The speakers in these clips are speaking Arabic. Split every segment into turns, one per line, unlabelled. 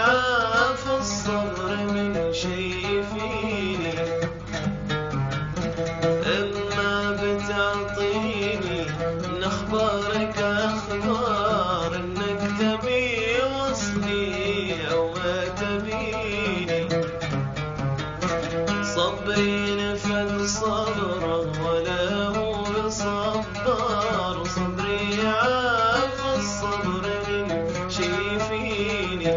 عاف الصبر من شي فيني، اما بتعطيني من اخبارك اخبار انك تبي وصلي او ما تبيني. صبري نفذ صبره ولا هو بصبر، صبري عاف الصبر من شي فيني.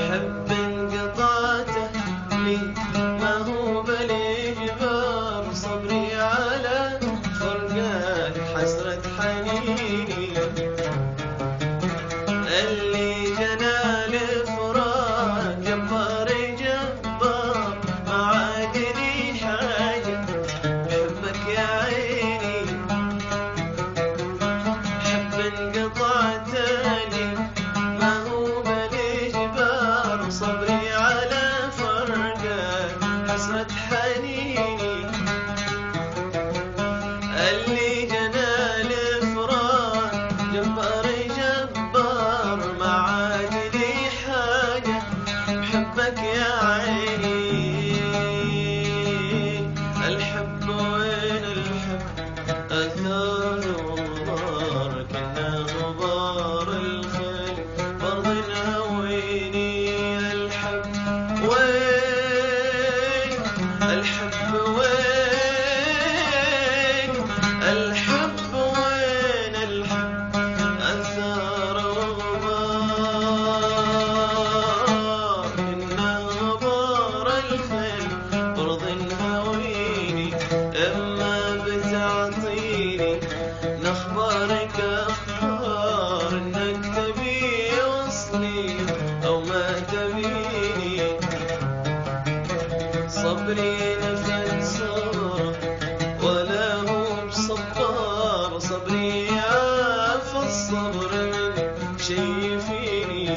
حب انقطعته لي ما هو بالإجبار، صبري على فرقاك حسرة حنيني. اللي جنى الفراق جبار جبار، ما عاد لي حاجة بحبك يا عيني. حب انقطعت لي ما هو بالإجبار، صبري على فرقك حسرة حنيني. اللي جنى الفراق جبار جبار، ما عاد لي حاجة بحبك يا عيني. الحب وين الحب أثار وغبار، كنا غبار الخيل برض نهويني. الحب وين الحب وين الحب وين الحب أثار وغبار، كنا غبار الخيل برض نهويني. اما بتعطيني من اخبارك اخبار انك تبي وصلي او ما تبيني. صبري نفذ صبره ولا هو بصبار، صبري عاف الصبر من شي فيني.